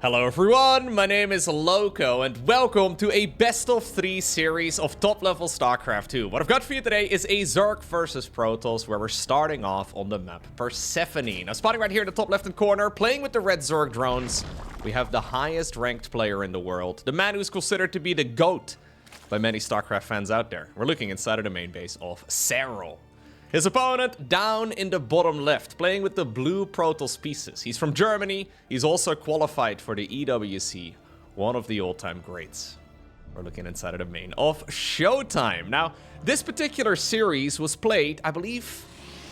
Hello everyone, my name is Loco and welcome to a best of 3 series of top level StarCraft 2. What I've got for you today is a Zerg versus Protoss where we're starting off on the map Persephone. Now spotting right here in the top left hand corner, playing with the red Zerg drones, we have the highest ranked player in the world, the man who's considered to be the GOAT by many StarCraft fans out there. We're looking inside of the main base of Serral. His opponent down in the bottom left, playing with the blue Protoss pieces. He's from Germany. He's also qualified for the EWC, one of the all-time greats. We're looking inside of the main of ShoWTimE. Now, this particular series was played, I believe,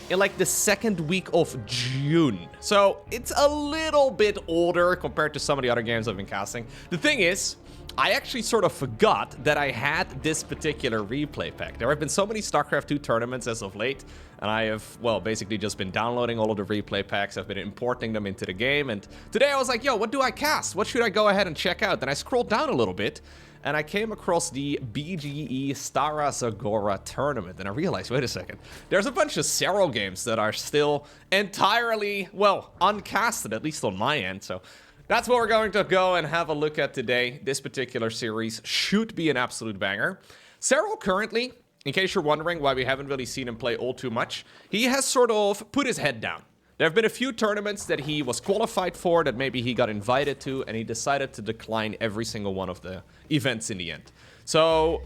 in like the second week of June. So it's a little bit older compared to some of the other games I've been casting. The thing is, I actually sort of forgot that I had this particular replay pack. There have been so many StarCraft 2 tournaments as of late, and I have, well, basically just been downloading all of the replay packs. I've been importing them into the game, and today I was like, yo, what do I cast? What should I go ahead and check out? Then I scrolled down a little bit, and I came across the BGE Stara Zagora tournament, and I realized, wait a second, there's a bunch of Serral games that are still entirely, well, uncasted, at least on my end, so that's what we're going to go and have a look at today. This particular series should be an absolute banger. Serral currently, in case you're wondering why we haven't really seen him play all too much, he has sort of put his head down. There have been a few tournaments that he was qualified for, that maybe he got invited to, and he decided to decline every single one of the events in the end. So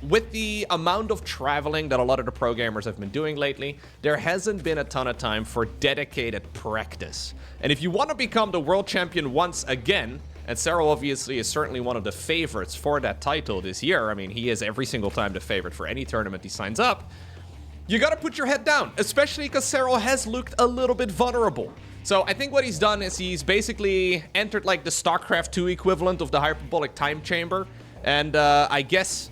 with the amount of traveling that a lot of the pro gamers have been doing lately, there hasn't been a ton of time for dedicated practice. And if you want to become the world champion once again, and Serral obviously is certainly one of the favorites for that title this year, I mean, he is every single time the favorite for any tournament he signs up, you gotta put your head down, especially because Serral has looked a little bit vulnerable. So I think what he's done is he's basically entered like the StarCraft 2 equivalent of the hyperbolic time chamber, and I guess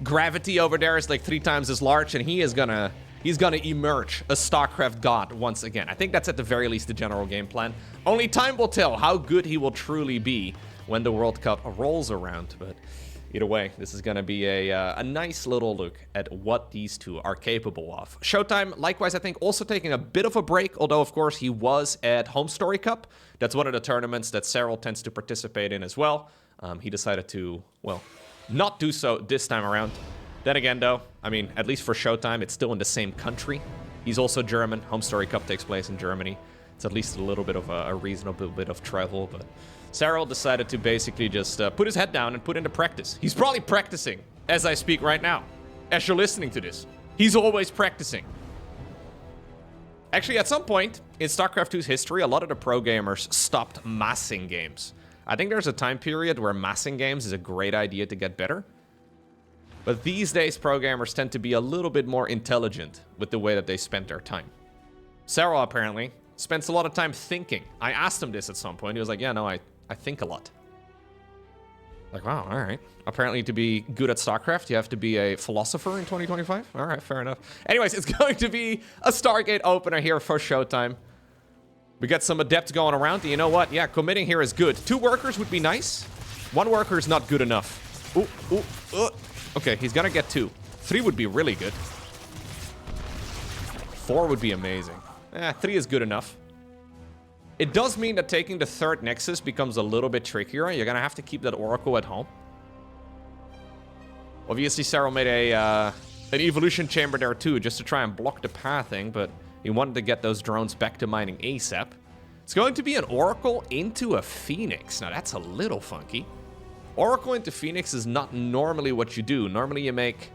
gravity over there is like 3 times as large, and he's gonna emerge a StarCraft god once again. I think that's at the very least the general game plan. Only time will tell how good he will truly be when the World Cup rolls around. But either way, this is gonna be a nice little look at what these two are capable of. ShoWTimE, likewise, I think also taking a bit of a break, although of course he was at Home Story Cup. That's one of the tournaments that Serral tends to participate in as well. He decided to, well, not do so this time around. Then again, though, I mean, at least for ShoWTimE, it's still in the same country. He's also German. Home Story Cup takes place in Germany. It's at least a little bit of a reasonable bit of travel, but Serral decided to basically just put his head down and put into practice. He's probably practicing as I speak right now, as you're listening to this. He's always practicing. Actually, at some point in StarCraft 2's history, a lot of the pro gamers stopped massing games. I think there's a time period where massing games is a great idea to get better. But these days, pro gamers tend to be a little bit more intelligent with the way that they spend their time. Serral, apparently, spends a lot of time thinking. I asked him this at some point. He was like, yeah, no, I think a lot. Like, wow, all right. Apparently, to be good at StarCraft, you have to be a philosopher in 2025? All right, fair enough. Anyways, it's going to be a Stargate opener here for ShoWTimE. We got some adepts going around. And you know what? Yeah, committing here is good. 2 workers would be nice. 1 worker is not good enough. Okay, he's gonna get 2. 3 would be really good. 4 would be amazing. 3 is good enough. It does mean that taking the 3rd Nexus becomes a little bit trickier. You're gonna have to keep that Oracle at home. Obviously, Serral made an evolution chamber there too, just to try and block the pathing, but he wanted to get those drones back to mining ASAP. It's going to be an Oracle into a Phoenix. Now, that's a little funky. Oracle into Phoenix is not normally what you do. Normally you make...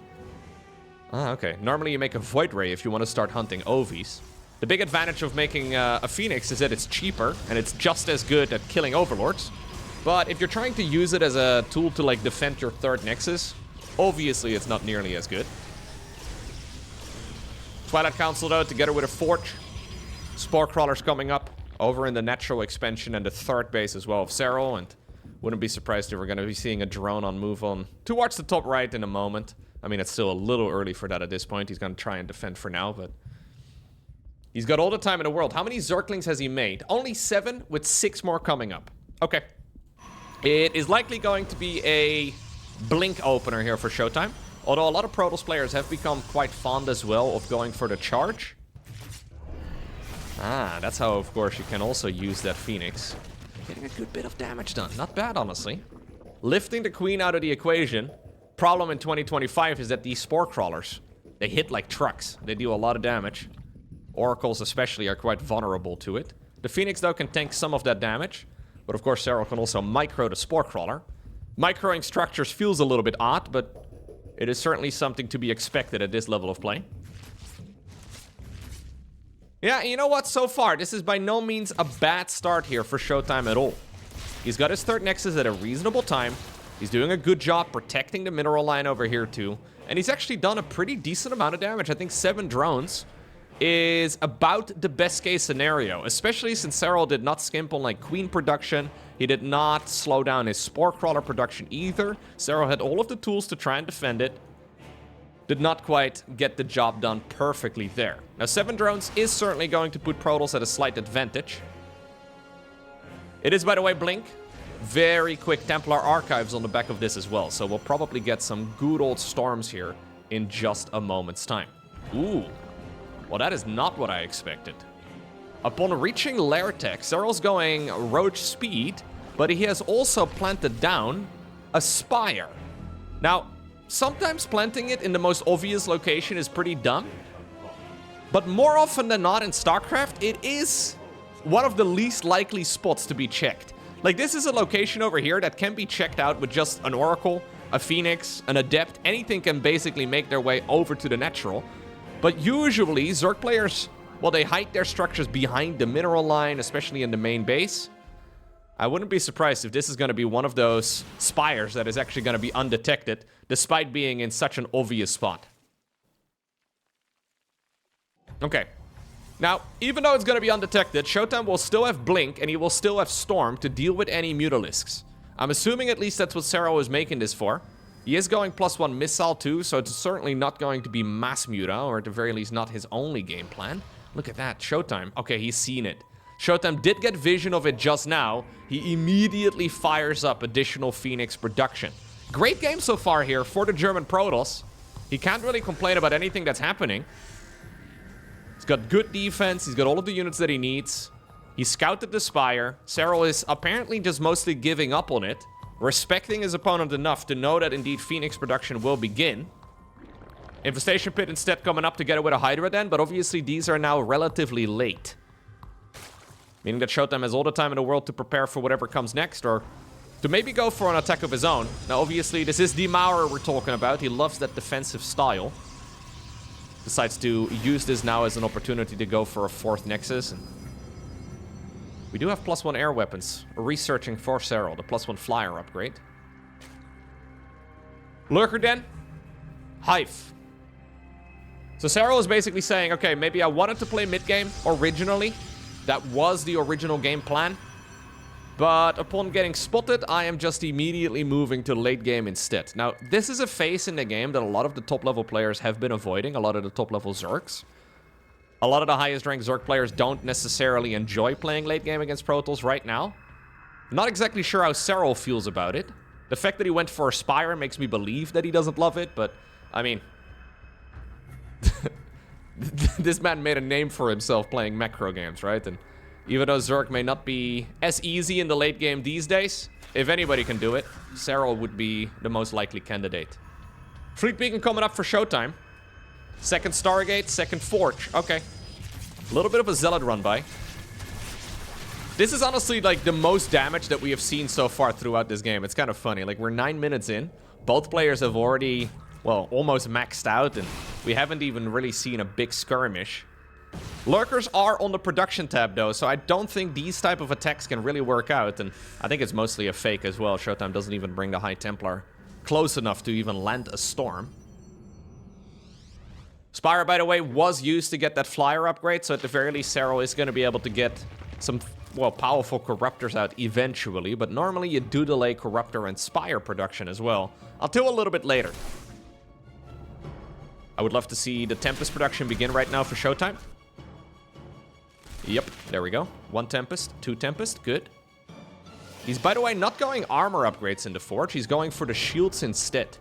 okay. Normally you make a Void Ray if you want to start hunting Ovies. The big advantage of making a Phoenix is that it's cheaper, and it's just as good at killing Overlords. But if you're trying to use it as a tool to, like, defend your 3rd Nexus, obviously it's not nearly as good. Twilight Council, though, together with a Forge. Spore Crawlers coming up over in the natural expansion and the 3rd base as well of Serral, and wouldn't be surprised if we're going to be seeing a drone on move on towards the top right in a moment. I mean, it's still a little early for that at this point. He's going to try and defend for now, but he's got all the time in the world. How many Zerglings has he made? Only 7, with 6 more coming up. Okay. It is likely going to be a blink opener here for ShoWTimE. Although a lot of Protoss players have become quite fond as well of going for the charge. That's how, of course, you can also use that Phoenix. Getting a good bit of damage done. Not bad, honestly. Lifting the queen out of the equation. Problem in 2025 is that these spore crawlers, they hit like trucks. They do a lot of damage. Oracles especially are quite vulnerable to it. The Phoenix, though, can tank some of that damage. But of course, Serral can also micro the spore crawler. Microing structures feels a little bit odd, but it is certainly something to be expected at this level of play. Yeah, you know what? So far, this is by no means a bad start here for ShoWTimE at all. He's got his third Nexus at a reasonable time. He's doing a good job protecting the mineral line over here too. And he's actually done a pretty decent amount of damage. I think 7 drones is about the best case scenario. Especially since Serral did not skimp on like queen production. He did not slow down his spore crawler production either. Serral had all of the tools to try and defend it. Did not quite get the job done perfectly there. Now 7 drones is certainly going to put Protoss at a slight advantage. It is, by the way, Blink. Very quick Templar archives on the back of this as well. So we'll probably get some good old storms here in just a moment's time. Ooh. Well, that is not what I expected. Upon reaching Lair Tech, Serral's going roach speed, but he has also planted down a spire. Now, sometimes planting it in the most obvious location is pretty dumb. But more often than not in StarCraft, it is one of the least likely spots to be checked. Like, this is a location over here that can be checked out with just an Oracle, a Phoenix, an Adept. Anything can basically make their way over to the natural. But usually, Zerg players, well, they hide their structures behind the mineral line, especially in the main base. I wouldn't be surprised if this is going to be one of those spires that is actually going to be undetected, despite being in such an obvious spot. Okay. Now, even though it's going to be undetected, ShoWTimE will still have Blink, and he will still have Storm to deal with any Mutalisks. I'm assuming at least that's what Serral is making this for. He is going +1 missile too, so it's certainly not going to be mass muta, or at the very least not his only game plan. Look at that, ShoWTimE. Okay, he's seen it. ShoWTimE did get vision of it just now. He immediately fires up additional Phoenix production. Great game so far here for the German Protoss. He can't really complain about anything that's happening. He's got good defense. He's got all of the units that he needs. He scouted the Spire. Serral is apparently just mostly giving up on it, respecting his opponent enough to know that indeed Phoenix production will begin. Infestation Pit instead coming up together with a Hydra then, but obviously these are now relatively late. Meaning that ShoWTimE has all the time in the world to prepare for whatever comes next, or to maybe go for an attack of his own. Now obviously this is the Maurer we're talking about. He loves that defensive style. Decides to use this now as an opportunity to go for a 4th Nexus. And we do have +1 air weapons. Researching for Serral, the +1 flyer upgrade. Lurker Den. Hive. So Serral is basically saying, okay, maybe I wanted to play mid-game originally. That was the original game plan. But upon getting spotted, I am just immediately moving to late game instead. Now, this is a phase in the game that a lot of the top-level players have been avoiding. A lot of the top-level Zergs. A lot of the highest-ranked Zerg players don't necessarily enjoy playing late game against Protoss right now. Not exactly sure how Serral feels about it. The fact that he went for a Spire makes me believe that he doesn't love it, but, I mean... this man made a name for himself playing macro games, right? And even though Zerg may not be as easy in the late game these days, if anybody can do it, Serral would be the most likely candidate. Fleet Beacon coming up for ShoWTimE. 2nd Stargate, 2nd Forge. Okay. A little bit of a Zealot run by. This is honestly like the most damage that we have seen so far throughout this game. It's kind of funny. Like, we're 9 minutes in. Both players have already, well, almost maxed out, and we haven't even really seen a big skirmish. Lurkers are on the production tab though, so I don't think these type of attacks can really work out, and I think it's mostly a fake as well. ShoWTimE doesn't even bring the High Templar close enough to even land a storm. Spire, by the way, was used to get that flyer upgrade, so at the very least Serral is going to be able to get some, well, powerful Corruptors out eventually, but normally you do delay Corruptor and Spire production as well, until a little bit later. I would love to see the Tempest production begin right now for ShoWTimE. Yep, there we go. 1 Tempest, 2 Tempest, good. He's, by the way, not going armor upgrades in the Forge, he's going for the shields instead.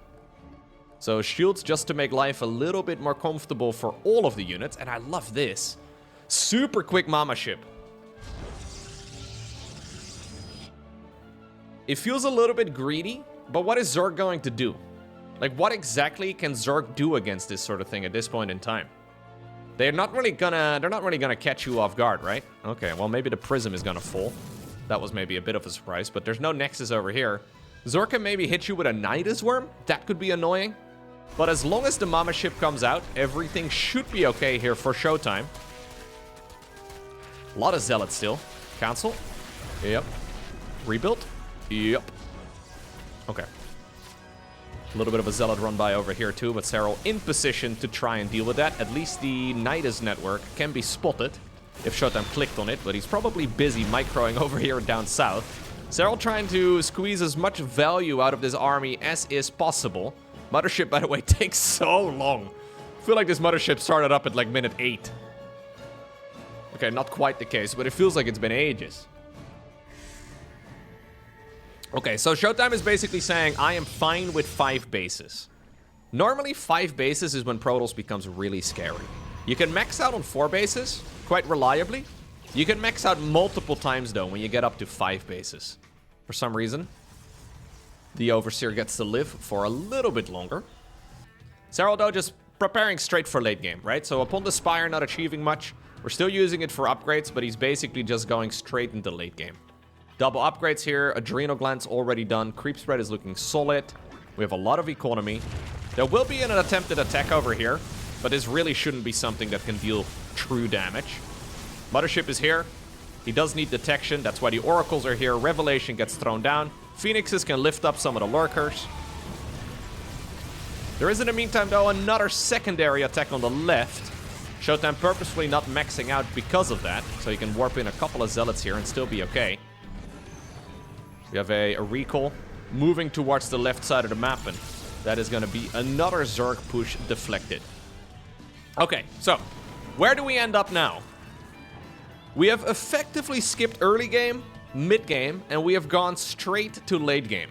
So shields just to make life a little bit more comfortable for all of the units, and I love this. Super quick Mama Ship. It feels a little bit greedy, but what is Zerg going to do? Like, what exactly can Zerg do against this sort of thing at this point in time? They're not really gonna catch you off guard, right? Okay, well, maybe the Prism is gonna fall. That was maybe a bit of a surprise, but there's no Nexus over here. Zerg can maybe hit you with a Nidus Worm. That could be annoying. But as long as the Mama Ship comes out, everything should be okay here for ShoWTimE. A lot of Zealots still. Cancel. Yep. Rebuild. Yep. Okay. A little bit of a Zealot run by over here too, but Serral in position to try and deal with that. At least the Nidus network can be spotted if ShoWTimE clicked on it, but he's probably busy microing over here down south. Serral trying to squeeze as much value out of this army as is possible. Mothership, by the way, takes so long. I feel like this Mothership started up at like minute 8. Okay, not quite the case, but it feels like it's been ages. Okay, so ShoWTimE is basically saying, I am fine with 5 bases. Normally, 5 bases is when Protoss becomes really scary. You can max out on 4 bases, quite reliably. You can max out multiple times, though, when you get up to 5 bases. For some reason, the Overseer gets to live for a little bit longer. Serral, though, just preparing straight for late game, right? So upon the Spire not achieving much, we're still using it for upgrades, but he's basically just going straight into late game. Double upgrades here, Adrenal Gland's already done, Creep Spread is looking solid. We have a lot of economy. There will be an attempted attack over here, but this really shouldn't be something that can deal true damage. Mothership is here. He does need detection, that's why the Oracles are here. Revelation gets thrown down. Phoenixes can lift up some of the Lurkers. There is in the meantime, though, another secondary attack on the left. ShoWTimE purposefully not maxing out because of that, so he can warp in a couple of Zealots here and still be okay. We have a recall moving towards the left side of the map, and that is going to be another Zerg push deflected. Okay, so where do we end up now? We have effectively skipped early game, mid game, and we have gone straight to late game.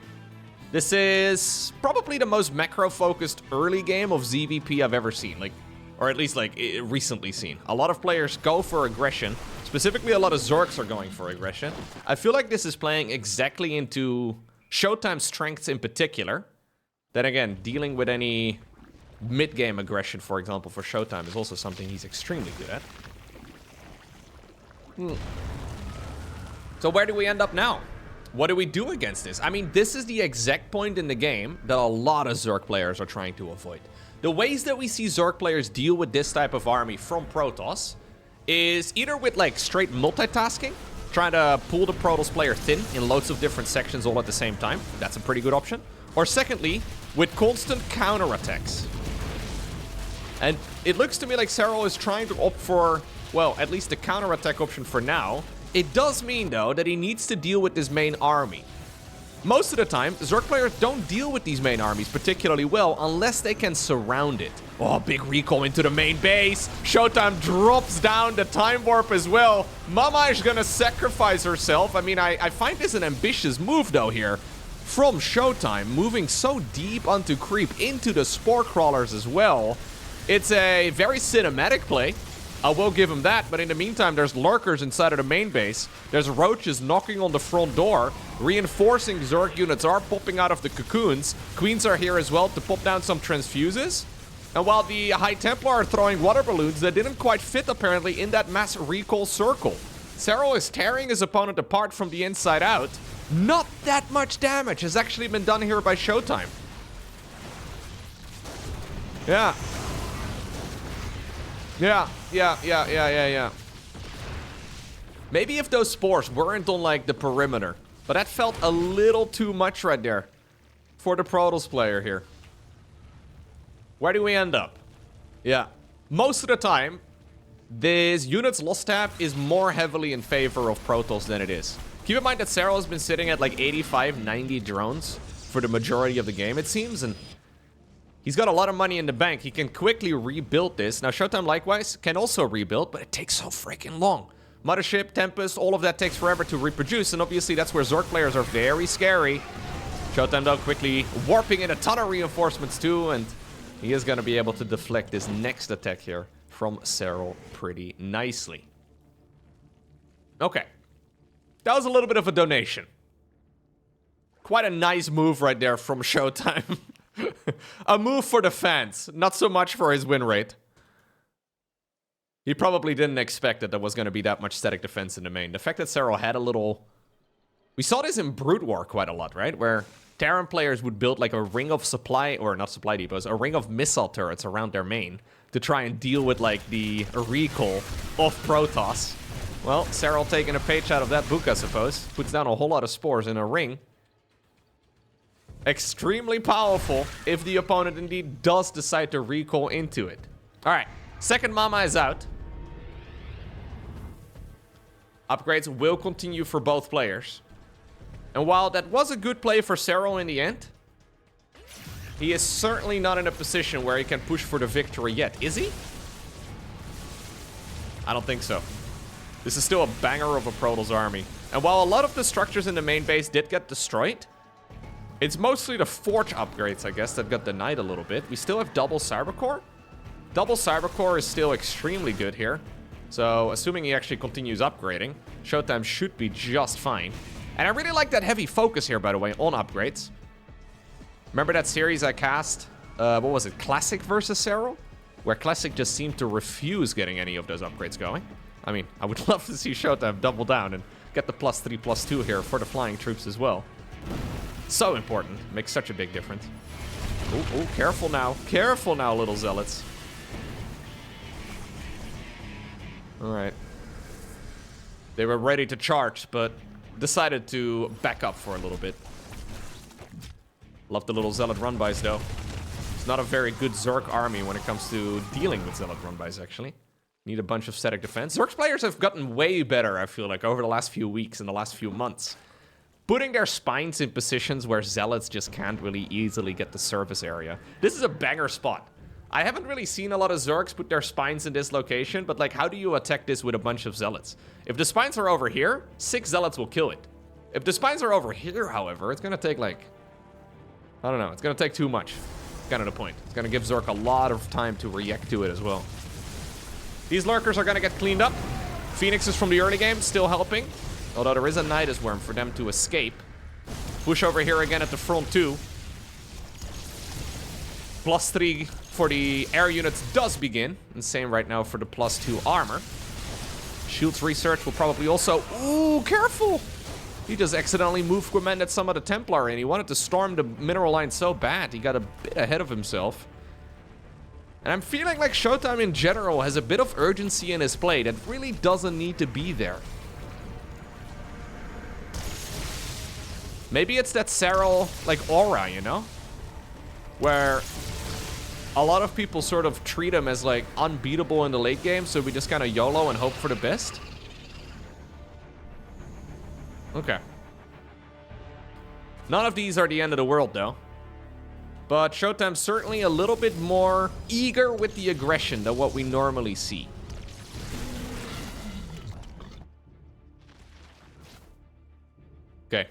This is probably the most macro-focused early game of ZVP I've ever seen, or at least recently seen. A lot of players go for aggression. Specifically, a lot of Zergs are going for aggression. I feel like this is playing exactly into ShoWTimE's strengths in particular. Then again, dealing with any mid-game aggression, for example, for ShoWTimE is also something he's extremely good at. So where do we end up now? What do we do against this? I mean, this is the exact point in the game that a lot of Zerg players are trying to avoid. The ways that we see Zerg players deal with this type of army from Protoss is either with straight multitasking, trying to pull the Protoss player thin in loads of different sections all at the same time. That's a pretty good option. Or secondly, with constant counterattacks. And it looks to me like Serral is trying to opt for, well, at least the counterattack option for now. It does mean, though, that he needs to deal with this main army. Most of the time, Zerg players don't deal with these main armies particularly well unless they can surround it. Oh, big recall into the main base. ShoWTimE drops down the Time Warp as well. Mama is gonna sacrifice herself. I mean, I find this an ambitious move, though, here. From ShoWTimE, moving so deep onto creep into the Spore Crawlers as well. It's a very cinematic play. I will give him that, but in the meantime, there's Lurkers inside of the main base. There's Roaches knocking on the front door. Reinforcing Zerg units are popping out of the cocoons. Queens are here as well to pop down some transfuses. And while the High Templar are throwing water balloons that didn't quite fit, apparently, in that mass recall circle. Serral is tearing his opponent apart from the inside out. Not that much damage has actually been done here by ShoWTimE. Yeah. Maybe if those spores weren't on, the perimeter. But that felt a little too much right there for the Protoss player here. Where do we end up? Yeah. Most of the time, this unit's loss tab is more heavily in favor of Protoss than it is. Keep in mind that Serral has been sitting at 85, 90 drones for the majority of the game, it seems, and he's got a lot of money in the bank. He can quickly rebuild this. Now, ShoWTimE, likewise, can also rebuild, but it takes so freaking long. Mothership, Tempest, all of that takes forever to reproduce, and obviously that's where Zerg players are very scary. ShoWTimE, though, quickly warping in a ton of reinforcements, too, and he is going to be able to deflect this next attack here from Serral pretty nicely. Okay. That was a little bit of a donation. Quite a nice move right there from ShoWTimE. A move for the fans, not so much for his win rate. He probably didn't expect that there was going to be that much static defense in the main. The fact that Serral had a little... We saw this in Brood War quite a lot, right? Where Terran players would build like a ring of supply, or not supply depots, a ring of missile turrets around their main to try and deal with like the recall of Protoss. Well, Serral taking a page out of that book, I suppose. Puts down a whole lot of spores in a ring. Extremely powerful if the opponent indeed does decide to recall into it. Alright, second Mama is out. Upgrades will continue for both players. And while that was a good play for Serral in the end, he is certainly not in a position where he can push for the victory yet. Is he? I don't think so. This is still a banger of a Protoss army. And while a lot of the structures in the main base did get destroyed, it's mostly the Forge upgrades, I guess, that got denied a little bit. We still have double Cybercore. Double Cybercore is still extremely good here. So, assuming he actually continues upgrading, ShoWTimE should be just fine. And I really like that heavy focus here, by the way, on upgrades. Remember that series I cast? What was it? Classic versus Serral? Where Classic just seemed to refuse getting any of those upgrades going. I mean, I would love to see ShoWTimE double down and get the +3, +2 here for the flying troops as well. So important. Makes such a big difference. Oh, careful now. Careful now, little zealots. Alright. They were ready to charge, but decided to back up for a little bit. Love the little zealot run-bys, though. It's not a very good Zerg army when it comes to dealing with zealot run-bys, actually. Need a bunch of static defense. Zerg's players have gotten way better, I feel like, over the last few weeks and the last few months. Putting their spines in positions where zealots just can't really easily get the service area. This is a banger spot. I haven't really seen a lot of Zergs put their spines in this location, but like, how do you attack this with a bunch of zealots? If the spines are over here, 6 zealots will kill it. If the spines are over here, however, it's gonna take like... I don't know, it's gonna take too much. Kind of the point. It's gonna give Zerg a lot of time to react to it as well. These Lurkers are gonna get cleaned up. Phoenixes from the early game still helping. Although there is a Nidus Worm for them to escape. Push over here again at the front too. +3 for the air units does begin. And same right now for the +2 armor. Shields research will probably also... Ooh, careful! He just accidentally moved command at some of the Templar and he wanted to storm the mineral line so bad. He got a bit ahead of himself. And I'm feeling like ShoWTimE in general has a bit of urgency in his play that really doesn't need to be there. Maybe it's that Serral, like, aura, you know? Where a lot of people sort of treat him as, like, unbeatable in the late game, so we just kind of YOLO and hope for the best. Okay. None of these are the end of the world, though. But ShoWTime's certainly a little bit more eager with the aggression than what we normally see. Okay.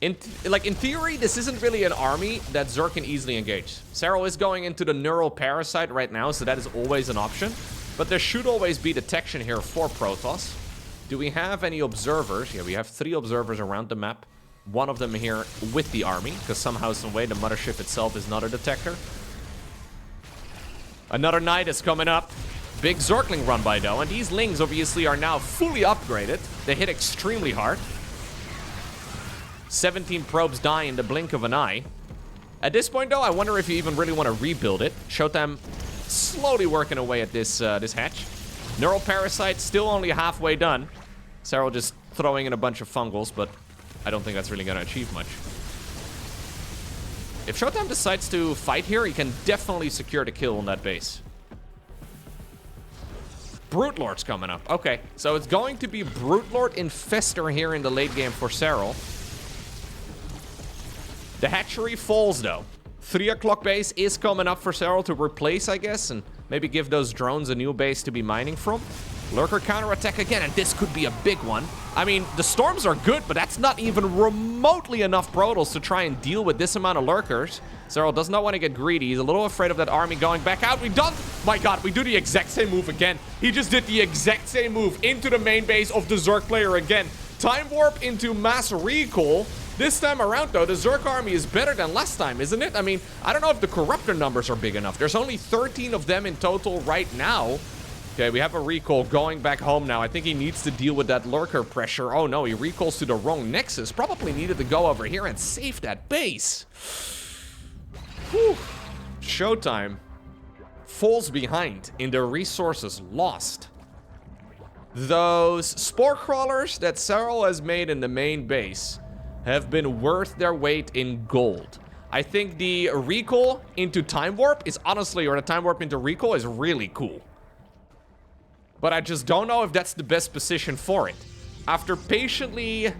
In theory, this isn't really an army that Zerg can easily engage. Serral is going into the Neural Parasite right now, so that is always an option. But there should always be detection here for Protoss. Do we have any observers? Yeah, we have 3 observers around the map. One of them here with the army, because somehow, some way, the mothership itself is not a detector. Another night is coming up. Big Zergling run by, though, and these Lings obviously are now fully upgraded. They hit extremely hard. 17 probes die in the blink of an eye. At this point, though, I wonder if you even really want to rebuild it. ShoWTimE slowly working away at this hatch. Neural Parasite still only halfway done. Serral just throwing in a bunch of fungals, but I don't think that's really going to achieve much. If ShoWTimE decides to fight here, he can definitely secure the kill on that base. Brute Lord's coming up. Okay, so it's going to be Brute Lord Infestor here in the late game for Serral. The hatchery falls, though. 3 o'clock base is coming up for Serral to replace, I guess, and maybe give those drones a new base to be mining from. Lurker counterattack again, and this could be a big one. I mean, the storms are good, but that's not even remotely enough Protoss to try and deal with this amount of Lurkers. Serral does not want to get greedy. He's a little afraid of that army going back out. My god, we do the exact same move again. He just did the exact same move into the main base of the Zerg player again. Time warp into mass recall. This time around, though, the Zerg army is better than last time, isn't it? I mean, I don't know if the Corruptor numbers are big enough. There's only 13 of them in total right now. Okay, we have a recall going back home now. I think he needs to deal with that Lurker pressure. Oh, no, he recalls to the wrong Nexus. Probably needed to go over here and save that base. Whew. ShoWTimE falls behind in the resources lost. Those spore crawlers that Serral has made in the main base have been worth their weight in gold. I think the recall into Time Warp is honestly, or the Time Warp into recall is really cool. But I just don't know if that's the best position for it. After patiently,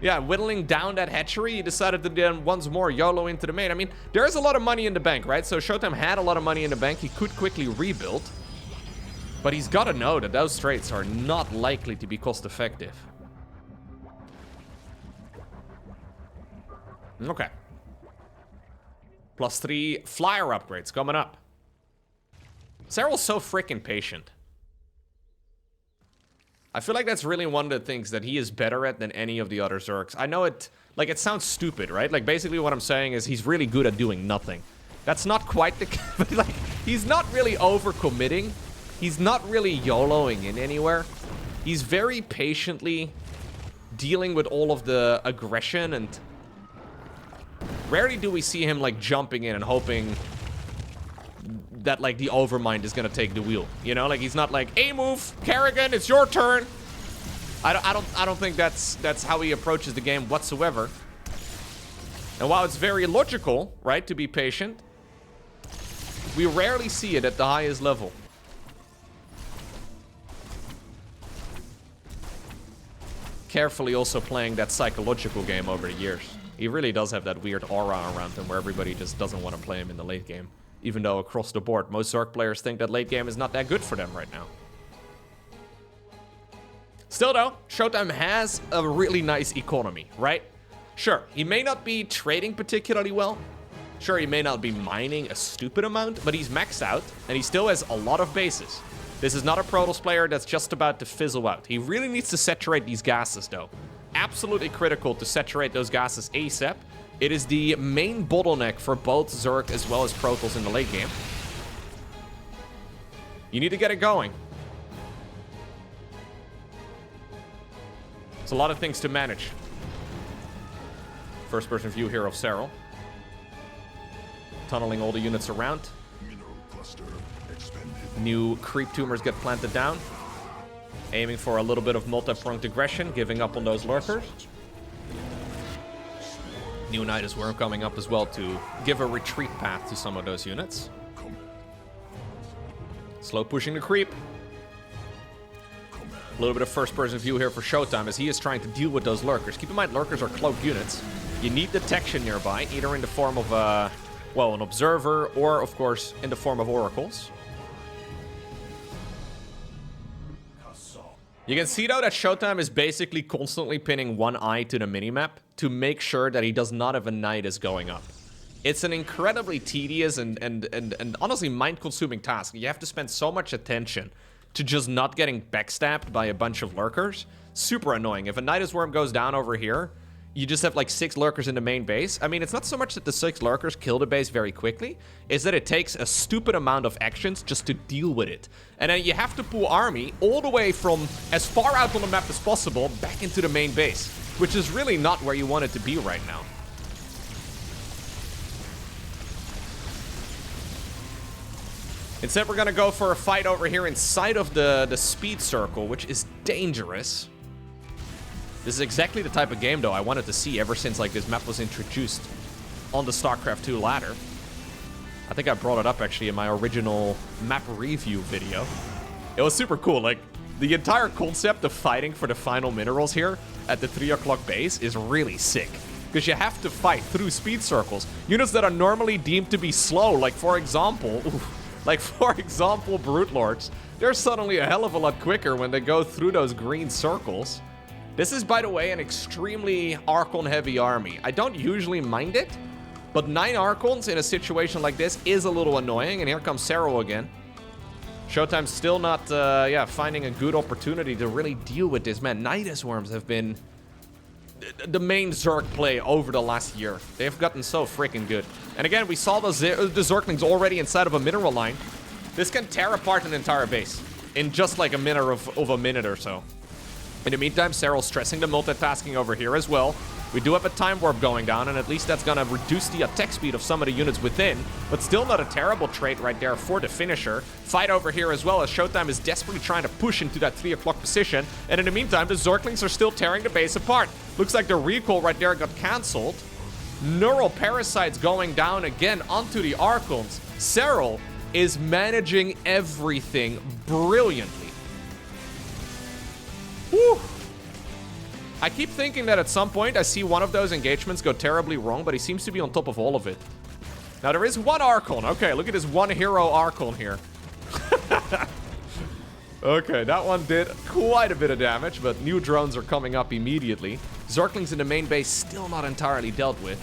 whittling down that hatchery, he decided to then once more YOLO into the main. I mean, there is a lot of money in the bank, right? So ShoWTimE had a lot of money in the bank. He could quickly rebuild. But he's got to know that those trades are not likely to be cost effective. Okay. +3 flyer upgrades coming up. Serral's so freaking patient. I feel like that's really one of the things that he is better at than any of the other Zergs. I know it, like, it sounds stupid, right? Like, basically what I'm saying is he's really good at doing nothing. That's not quite the... But, like, he's not really overcommitting. He's not really YOLOing in anywhere. He's very patiently dealing with all of the aggression, and rarely do we see him, like, jumping in and hoping that, like, the Overmind is gonna take the wheel, you know? Like, he's not like, "Hey, move, Kerrigan, it's your turn." I don't think that's how he approaches the game whatsoever. And while it's very logical, right, to be patient, we rarely see it at the highest level. Carefully also playing that psychological game over the years. He really does have that weird aura around him where everybody just doesn't want to play him in the late game. Even though across the board, most Zerg players think that late game is not that good for them right now. Still though, ShoWTimE has a really nice economy, right? Sure, he may not be trading particularly well. Sure, he may not be mining a stupid amount, but he's maxed out, and he still has a lot of bases. This is not a Protoss player that's just about to fizzle out. He really needs to saturate these gases though. Absolutely critical to saturate those gases ASAP. It is the main bottleneck for both Zerg as well as Protoss in the late game. You need to get it going. It's a lot of things to manage. First person view here of Serral. Tunneling all the units around. New creep tumors get planted down. Aiming for a little bit of multi-pronged aggression, giving up on those lurkers. New Nidus Worm coming up as well to give a retreat path to some of those units. Slow pushing the creep. A little bit of first-person view here for ShoWTimE as he is trying to deal with those lurkers. Keep in mind, lurkers are cloaked units. You need detection nearby, either in the form of, well, an observer or, of course, in the form of oracles. You can see, though, that ShoWTimE is basically constantly pinning one eye to the minimap to make sure that he does not have a Nidus going up. It's an incredibly tedious and honestly mind-consuming task. You have to spend so much attention to just not getting backstabbed by a bunch of lurkers. Super annoying. If a Nidus Worm goes down over here, you just have like 6 lurkers in the main base. I mean, it's not so much that the 6 lurkers kill the base very quickly, it's that it takes a stupid amount of actions just to deal with it. And then you have to pull army all the way from as far out on the map as possible back into the main base, which is really not where you want it to be right now. Instead, we're gonna go for a fight over here inside of the speed circle, which is dangerous. This is exactly the type of game, though, I wanted to see ever since, like, this map was introduced on the StarCraft 2 ladder. I think I brought it up, actually, in my original map review video. It was super cool. Like, the entire concept of fighting for the final minerals here at the 3 o'clock base is really sick. Because you have to fight through speed circles. Units that are normally deemed to be slow, like, for example... Brute Lords. They're suddenly a hell of a lot quicker when they go through those green circles. This is, by the way, an extremely Archon-heavy army. I don't usually mind it, but 9 Archons in a situation like this is a little annoying, and here comes Serral again. ShoWTimE's still not, finding a good opportunity to really deal with this. Man, Nidus Worms have been the main Zerg play over the last year. They've gotten so freaking good. And again, we saw the Zerglings already inside of a mineral line. This can tear apart an entire base in just like a minute of a minute or so. In the meantime, Serral's stressing the multitasking over here as well. We do have a time warp going down, and at least that's gonna reduce the attack speed of some of the units within, but still not a terrible trait right there for the finisher. Fight over here as well, as ShoWTimE is desperately trying to push into that 3 o'clock position, and in the meantime, the Zerglings are still tearing the base apart. Looks like the recall right there got cancelled. Neural Parasites going down again onto the Archons. Serral is managing everything brilliantly. Whew. I keep thinking that at some point I see one of those engagements go terribly wrong, but he seems to be on top of all of it. Now there is one Archon. Okay, look at this one hero Archon here. Okay, that one did quite a bit of damage, but new drones are coming up immediately. Zerglings in the main base still not entirely dealt with.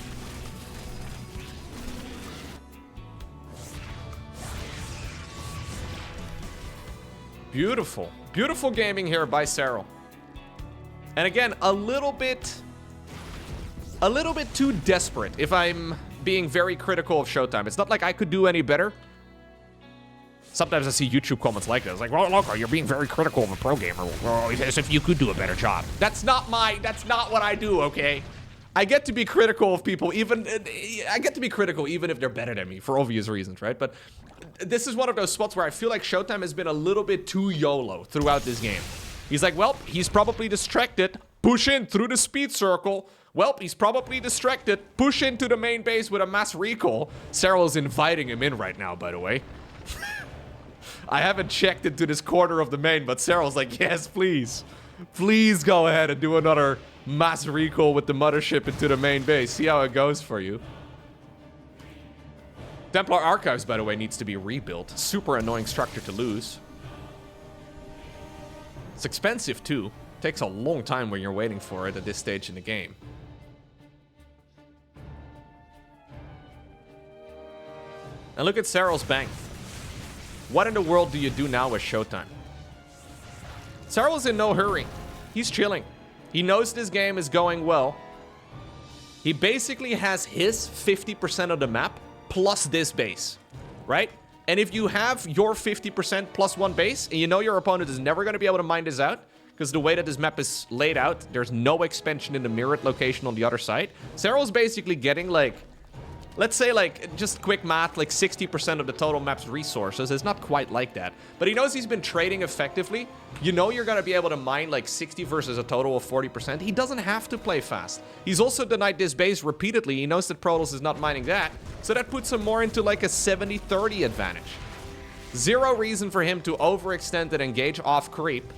Beautiful. Beautiful gaming here by Serral. And again, a little bit too desperate if I'm being very critical of ShoWTimE. It's not like I could do any better. Sometimes I see YouTube comments like this, like, well, Loco, you're being very critical of a pro gamer. Oh, as if you could do a better job. That's not what I do, okay? I get to be critical of people even if they're better than me for obvious reasons, right? But this is one of those spots where I feel like ShoWTimE has been a little bit too YOLO throughout this game. He's like, well, he's probably distracted. Push in through the speed circle. Well, he's probably distracted. Push into the main base with a mass recall. Serral is inviting him in right now, by the way. I haven't checked into this corner of the main, but Serral's like, yes, please. Please go ahead and do another mass recall with the mothership into the main base. See how it goes for you. Templar Archives, by the way, needs to be rebuilt. Super annoying structure to lose. It's expensive too. Takes a long time when you're waiting for it at this stage in the game. And look at Serral's bank. What in the world do you do now with ShoWTimE? Serral's in no hurry. He's chilling. He knows this game is going well. He basically has his 50% of the map plus this base, right? And if you have your 50% plus one base, and you know your opponent is never going to be able to mine this out, because the way that this map is laid out, there's no expansion in the mirrored location on the other side. Serral's basically getting, like, let's say, like, just quick math, like 60% of the total map's resources. It's not quite like that. But he knows he's been trading effectively. You know you're going to be able to mine, like, 60 versus a total of 40%. He doesn't have to play fast. He's also denied this base repeatedly. He knows that Protoss is not mining that. So that puts him more into, like, a 70-30 advantage. Zero reason for him to overextend and engage off creep.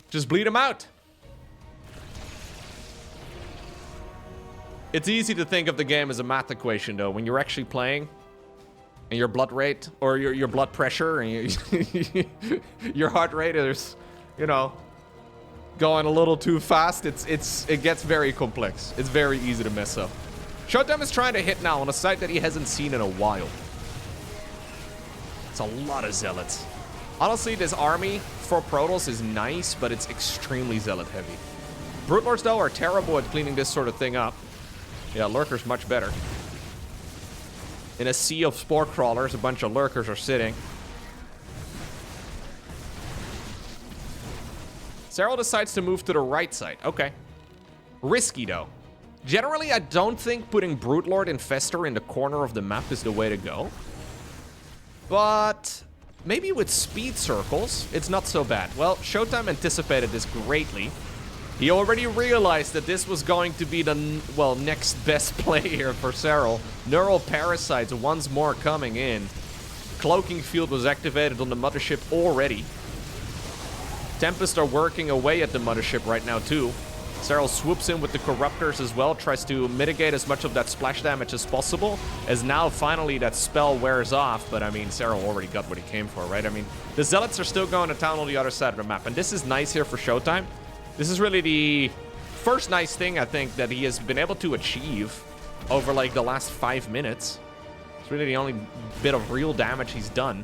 Just bleed him out. It's easy to think of the game as a math equation, though, when you're actually playing and your blood rate or your blood pressure and your heart rate is, you know, going a little too fast. It gets very complex. It's very easy to mess up. ShoWTimE is trying to hit now on a site that he hasn't seen in a while. It's a lot of zealots. Honestly, this army for Protoss is nice, but it's extremely zealot heavy. Brute Lords, though, are terrible at cleaning this sort of thing up. Yeah, Lurkers much better. In a sea of spore crawlers, a bunch of Lurkers are sitting. Serral decides to move to the right side. Okay. Risky, though. Generally, I don't think putting Brute Lord Infestor in the corner of the map is the way to go. But maybe with speed circles, it's not so bad. Well, ShoWTimE anticipated this greatly. He already realized that this was going to be the, well, next best play here for Serral. Neural Parasites once more coming in. Cloaking Field was activated on the mothership already. Tempest are working away at the mothership right now too. Serral swoops in with the Corruptors as well, tries to mitigate as much of that splash damage as possible, as now finally that spell wears off. But I mean, Serral already got what he came for, right? I mean, the Zealots are still going to town on the other side of the map, and this is nice here for ShoWTimE. This is really the first nice thing, I think, that he has been able to achieve over, like, the last 5 minutes. It's really the only bit of real damage he's done.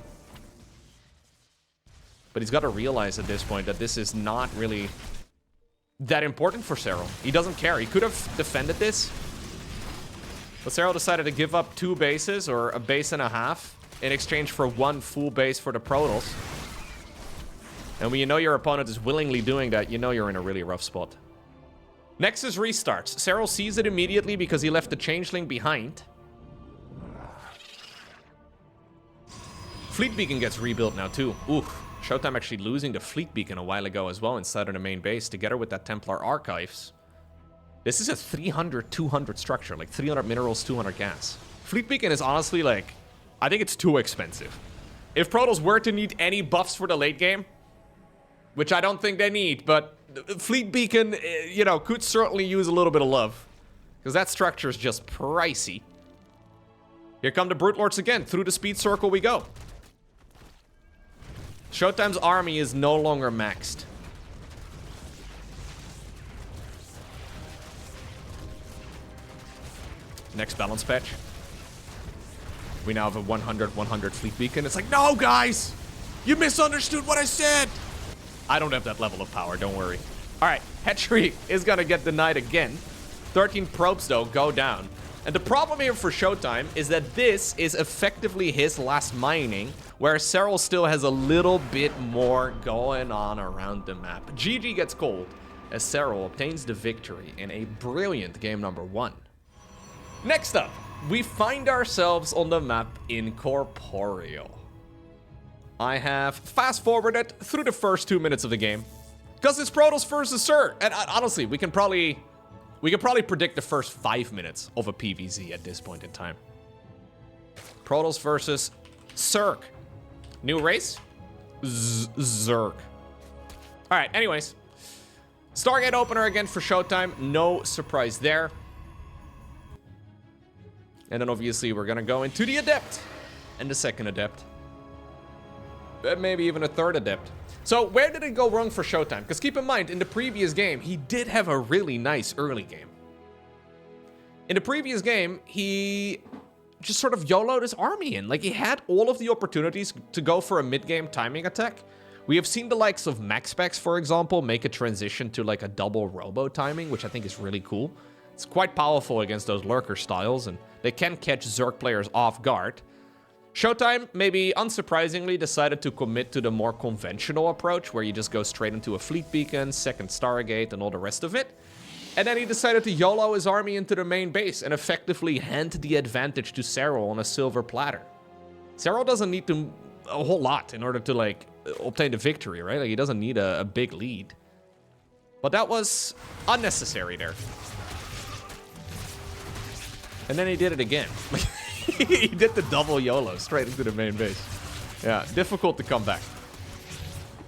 But he's got to realize at this point that this is not really that important for Serral. He doesn't care. He could have defended this. But Serral decided to give up 2 bases, or a base and a half, in exchange for 1 full base for the Protoss. And when you know your opponent is willingly doing that, you know you're in a really rough spot. Nexus restarts. Serral sees it immediately because he left the Changeling behind. Fleet Beacon gets rebuilt now too. Ooh, ShoWTimE actually losing the Fleet Beacon a while ago as well inside of the main base, together with that Templar Archives. This is a 300-200 structure, like 300 minerals, 200 gas. Fleet Beacon is honestly like, I think it's too expensive. If Protoss were to need any buffs for the late game, which I don't think they need, but Fleet Beacon, you know, could certainly use a little bit of love. Because that structure is just pricey. Here come the Brute Lords again. Through the speed circle we go. ShoWTimE's army is no longer maxed. Next balance patch. We now have a 100-100 Fleet Beacon. It's like, no, guys! You misunderstood what I said! I don't have that level of power, don't worry. Alright, Hatchery is gonna get denied again. 13 probes, though, go down. And the problem here for ShoWTimE is that this is effectively his last mining, where Serral still has a little bit more going on around the map. GG gets cold, as Serral obtains the victory in a brilliant game number 1. Next up, we find ourselves on the map Incorporeal. I have fast-forwarded through the first 2 minutes of the game, because it's Protoss versus Zerg, and honestly, we can probably predict the first 5 minutes of a PvZ at this point in time. Protoss versus Zerg. New race? Zerg. Alright, anyways. Stargate opener again for ShoWTimE. No surprise there. And then obviously we're gonna go into the Adept. And the second Adept. And maybe even a third Adept. So where did it go wrong for ShoWTimE? Because keep in mind, in the previous game, he did have a really nice early game. In the previous game, he just sort of YOLO'd his army in. Like, he had all of the opportunities to go for a mid-game timing attack. We have seen the likes of MaxPax, for example, make a transition to like a double robo timing, which I think is really cool. It's quite powerful against those Lurker styles, and they can catch Zerg players off guard. ShoWTimE, maybe unsurprisingly, decided to commit to the more conventional approach, where you just go straight into a Fleet Beacon, second Stargate, and all the rest of it. And then he decided to YOLO his army into the main base and effectively hand the advantage to Serral on a silver platter. Serral doesn't need a whole lot in order to, like, obtain the victory, right? Like, he doesn't need a big lead. But that was unnecessary there. And then he did it again. He did the double YOLO straight into the main base. Yeah, difficult to come back.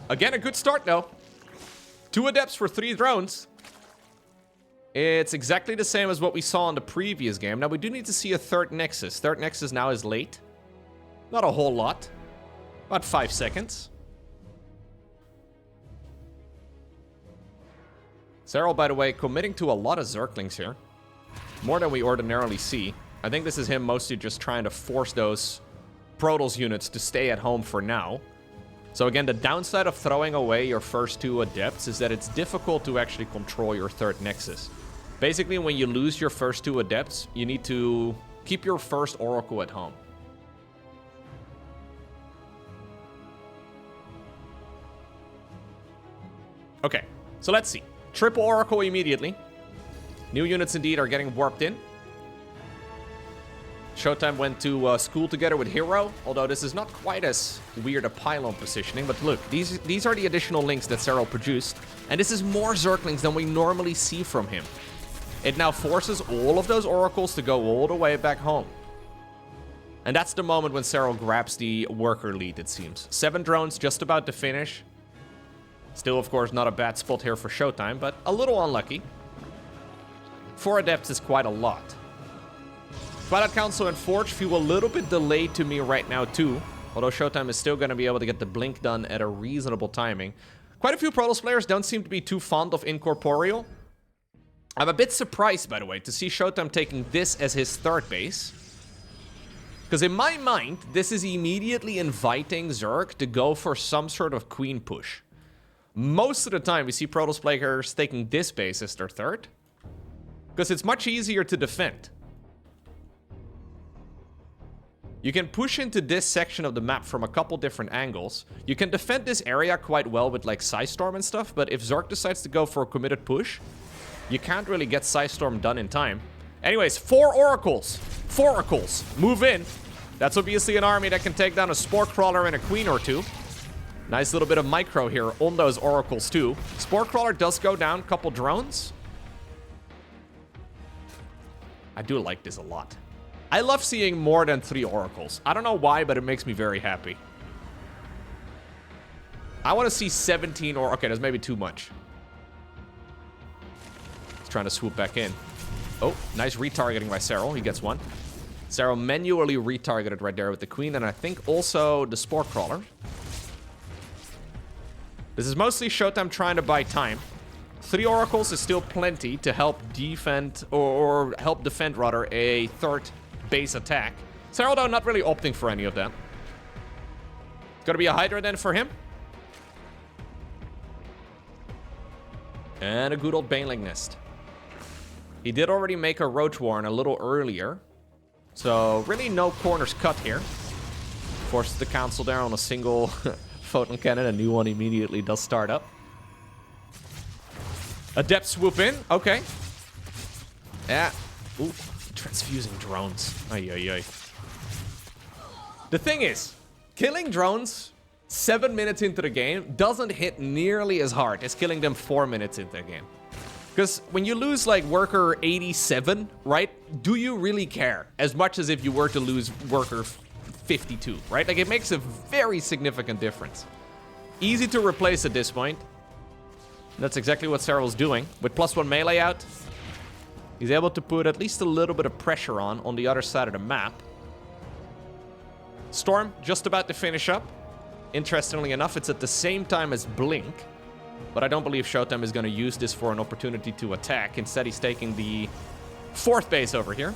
Again, a good start, though. 2 Adepts for 3 drones. It's exactly the same as what we saw in the previous game. Now, we do need to see a third Nexus. Third Nexus now is late. Not a whole lot. About 5 seconds. Serral, by the way, committing to a lot of Zerglings here. More than we ordinarily see. I think this is him mostly just trying to force those Protoss units to stay at home for now. So again, the downside of throwing away your first 2 Adepts is that it's difficult to actually control your third Nexus. Basically, when you lose your first 2 Adepts, you need to keep your first Oracle at home. Okay, so let's see. Triple Oracle immediately. New units indeed are getting warped in. ShoWTimE went to school together with Hero, although this is not quite as weird a pylon positioning. But look, these are the additional links that Serral produced, and this is more Zerglings than we normally see from him. It now forces all of those Oracles to go all the way back home. And that's the moment when Serral grabs the worker lead, it seems. 7 drones just about to finish. Still, of course, not a bad spot here for ShoWTimE, but a little unlucky. 4 Adepts is quite a lot. Twilight Council and Forge feel a little bit delayed to me right now too, although ShoWTimE is still going to be able to get the blink done at a reasonable timing. Quite a few Protoss players don't seem to be too fond of Incorporeal. I'm a bit surprised, by the way, to see ShoWTimE taking this as his third base. Because in my mind, this is immediately inviting Zerg to go for some sort of queen push. Most of the time, we see Protoss players taking this base as their third. Because it's much easier to defend. You can push into this section of the map from a couple different angles. You can defend this area quite well with like Storm and stuff, but if Zerg decides to go for a committed push, you can't really get Storm done in time. Anyways, 4 Oracles. 4 Oracles. Move in. That's obviously an army that can take down a Spore Crawler and a Queen or two. Nice little bit of micro here on those Oracles too. Spore Crawler does go down, couple drones. I do like this a lot. I love seeing more than 3 Oracles. I don't know why, but it makes me very happy. I want to see 17 or... Okay, that's maybe too much. He's trying to swoop back in. Oh, nice retargeting by Serral. He gets one. Serral manually retargeted right there with the Queen, and I think also the Spore Crawler. This is mostly ShoWTimE trying to buy time. 3 Oracles is still plenty to help defend, or help defend rather, a third base attack. Serral, though, not really opting for any of that. It's gonna be a Hydra then for him. And a good old Baneling Nest. He did already make a Roach Warren a little earlier. So, really no corners cut here. Forces the Council there on a single photon cannon. A new one immediately does start up. Adept swoop in. Okay. Yeah. Ooh. Transfusing drones. Ay, ay, ay. The thing is, killing drones 7 minutes into the game doesn't hit nearly as hard as killing them 4 minutes into the game. Because when you lose like worker 87, right? Do you really care? As much as if you were to lose worker 52, right? Like it makes a very significant difference. Easy to replace at this point. That's exactly what Serral's doing. With +1 melee out, he's able to put at least a little bit of pressure on the other side of the map. Storm just about to finish up. Interestingly enough, it's at the same time as Blink. But I don't believe ShoWTimE is going to use this for an opportunity to attack. Instead, he's taking the 4th base over here.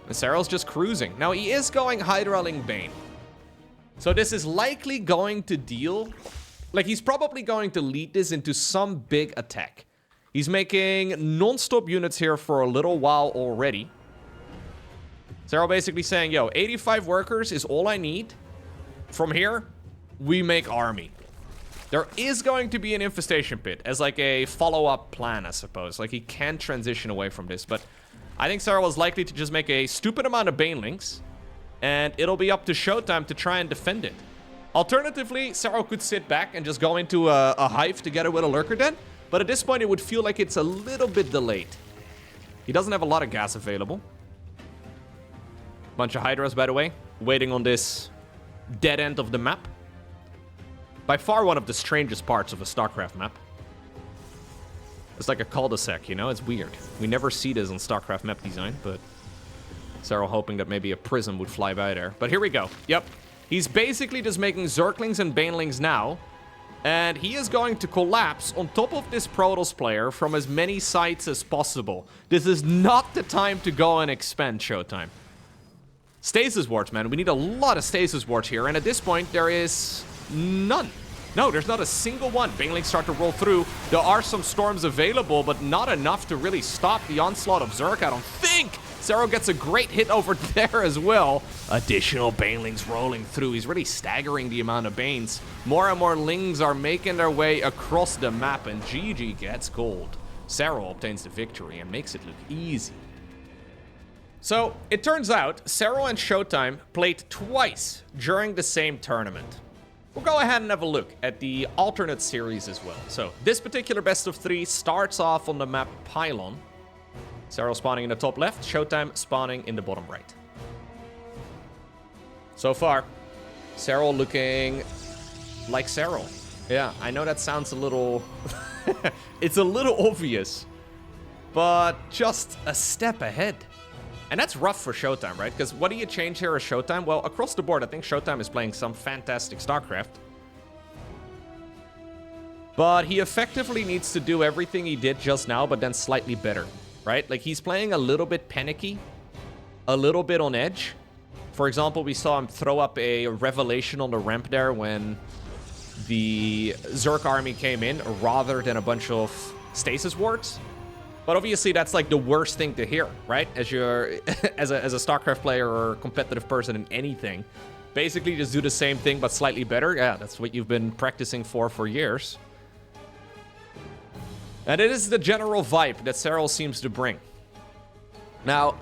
And Serral's just cruising. Now, he is going Hydraling Bane. So this is likely going to deal... Like, he's probably going to lead this into some big attack. He's making non-stop units here for a little while already. Serral basically saying, yo, 85 workers is all I need. From here, we make army. There is going to be an infestation pit as like a follow-up plan, I suppose. Like, he can transition away from this, but I think Serral is likely to just make a stupid amount of Banelings, and it'll be up to ShoWTimE to try and defend it. Alternatively, Serral could sit back and just go into a hive together with a Lurker Den, but at this point it would feel like it's a little bit delayed. He doesn't have a lot of gas available. Bunch of Hydras, by the way, waiting on this dead end of the map. By far one of the strangest parts of a StarCraft map. It's like a cul-de-sac, you know? It's weird. We never see this on StarCraft map design, but Serral hoping that maybe a prism would fly by there. But here we go. Yep. He's basically just making Zerglings and Banelings now. And he is going to collapse on top of this Protoss player from as many sides as possible. This is not the time to go and expand ShoWTimE. Stasis wards, man. We need a lot of stasis wards here. And at this point, there is none. No, there's not a single one. Banelings start to roll through. There are some storms available, but not enough to really stop the onslaught of Zerg, I don't think. Serral gets a great hit over there as well. Additional Banelings rolling through. He's really staggering the amount of Banes. More and more Lings are making their way across the map, and GG gets gold. Serral obtains the victory and makes it look easy. So, it turns out, Serral and ShoWTimE played twice during the same tournament. We'll go ahead and have a look at the alternate series as well. So, this particular best of 3 starts off on the map Pylon. Serral spawning in the top left, ShoWTimE spawning in the bottom right. So far, Serral looking like Serral. Yeah, I know that sounds a little... it's a little obvious, but just a step ahead. And that's rough for ShoWTimE, right? Because what do you change here as ShoWTimE? Well, across the board, I think ShoWTimE is playing some fantastic StarCraft. But he effectively needs to do everything he did just now, but then slightly better, right? Like, he's playing a little bit panicky, a little bit on edge. For example, we saw him throw up a revelation on the ramp there when the Zerg army came in rather than a bunch of stasis wards. But obviously that's like the worst thing to hear, right? As you're as a StarCraft player or competitive person in anything. Basically just do the same thing but slightly better. Yeah, that's what you've been practicing for years. And it is the general vibe that Serral seems to bring. Now,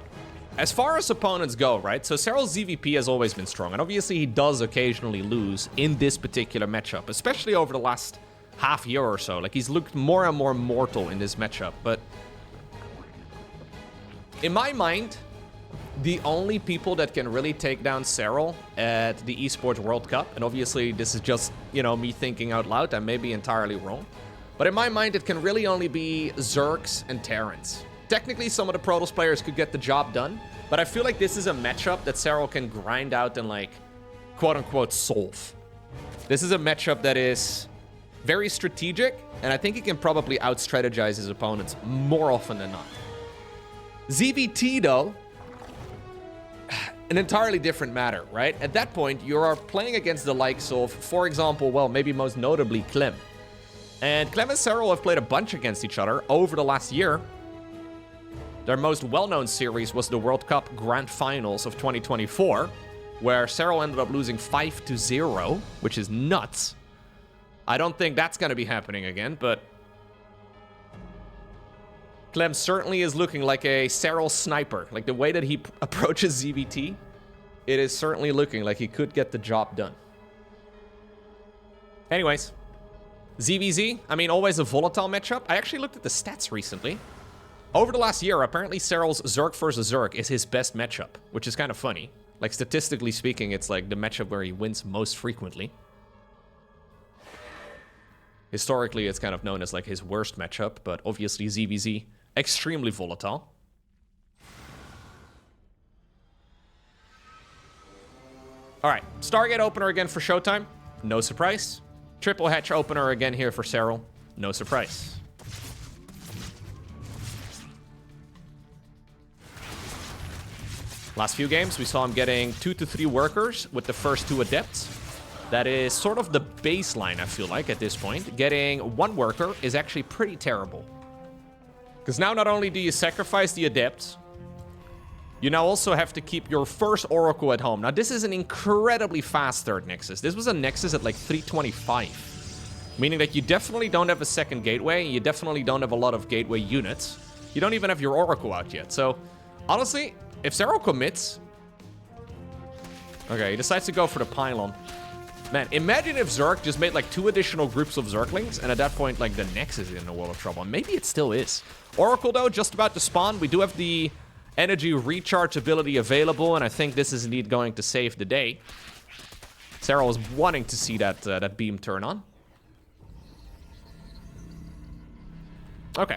as far as opponents go, right? So Serral's ZVP has always been strong. And obviously he does occasionally lose in this particular matchup. Especially over the last half year or so. Like, he's looked more and more mortal in this matchup. But in my mind, the only people that can really take down Serral at the Esports World Cup, and obviously this is just, you know, me thinking out loud, I may be entirely wrong, but in my mind it can really only be Zergs and Terrans. Technically some of the Protoss players could get the job done, but I feel like this is a matchup that Serral can grind out and, like, quote-unquote solve. This is a matchup that is very strategic, and I think he can probably out-strategize his opponents more often than not. ZVT, though, an entirely different matter, right? At that point, you are playing against the likes of, for example, well, maybe most notably, Clem. And Clem and Serral have played a bunch against each other over the last year. Their most well-known series was the World Cup Grand Finals of 2024, where Serral ended up losing 5-0, which is nuts. I don't think that's going to be happening again, but Clem certainly is looking like a Serral sniper. Like, the way that he approaches ZVT, it is certainly looking like he could get the job done. Anyways, ZVZ, I mean, always a volatile matchup. I actually looked at the stats recently. Over the last year, apparently Serral's Zerg versus Zerg is his best matchup, which is kind of funny. Like, statistically speaking, it's like the matchup where he wins most frequently. Historically, it's kind of known as like his worst matchup, but obviously ZVZ, extremely volatile. All right, Stargate opener again for ShoWTimE. No surprise. Triple hatch opener again here for Serral. No surprise. Last few games, we saw him getting 2 to 3 workers with the first 2 adepts. That is sort of the baseline, I feel like, at this point. Getting 1 worker is actually pretty terrible. Because now not only do you sacrifice the adepts, you now also have to keep your first Oracle at home. Now, this is an incredibly fast third Nexus. This was a Nexus at like 325. Meaning that you definitely don't have a second gateway. You definitely don't have a lot of gateway units. You don't even have your Oracle out yet. So, honestly, if Serral commits... Okay, he decides to go for the pylon. Man, imagine if Zerg just made like 2 additional groups of Zerglings, and at that point, like, the Nexus is in a world of trouble. Maybe it still is. Oracle, though, just about to spawn. We do have the energy recharge ability available, and I think this is indeed going to save the day. Serral was wanting to see that, that beam turn on. Okay.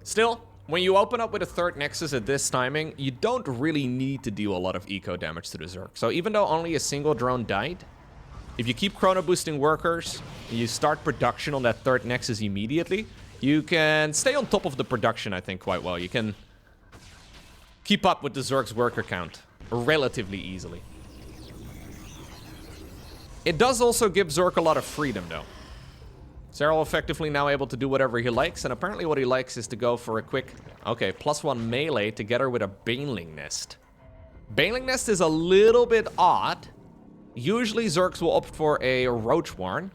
Still, when you open up with a third Nexus at this timing, you don't really need to deal a lot of eco damage to the Zerg. So even though only a single drone died, if you keep chrono boosting workers, and you start production on that third Nexus immediately, you can stay on top of the production, I think, quite well. You can keep up with the Zerg's worker count relatively easily. It does also give Zerg a lot of freedom, though. Serral effectively now able to do whatever he likes, and apparently what he likes is to go for a quick, okay, +1 melee together with a Baneling Nest. Baneling Nest is a little bit odd. Usually Zergs will opt for a Roach Warren.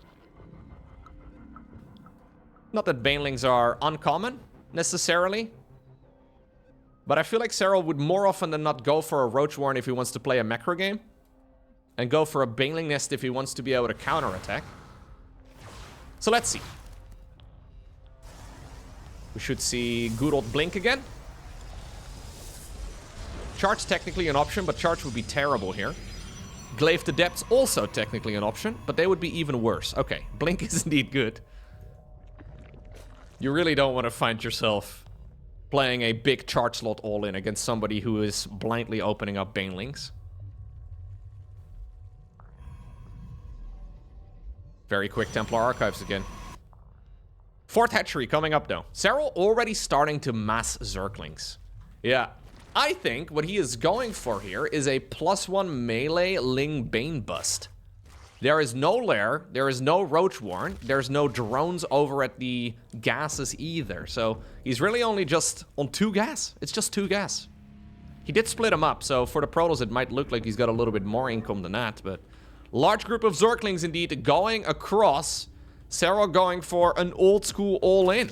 Not that Banelings are uncommon, necessarily. But I feel like Serral would more often than not go for a Roach Warren if he wants to play a macro game. And go for a Baneling Nest if he wants to be able to counterattack. So let's see. We should see good old Blink again. Charge technically an option, but Charge would be terrible here. Glaive the Depths also technically an option, but they would be even worse. Okay, Blink is indeed good. You really don't want to find yourself playing a big charge slot all-in against somebody who is blindly opening up Banelings. Very quick Templar Archives again. 4th hatchery coming up though. Serral already starting to mass Zerglings. Yeah, I think what he is going for here is a +1 melee Ling Bane bust. There is no lair, there is no roach warren, there's no drones over at the gases either. So he's really only just on 2 gas. It's just 2 gas. He did split them up, so for the Protoss it might look like he's got a little bit more income than that, but large group of Zerglings indeed going across. Serral going for an old school all-in.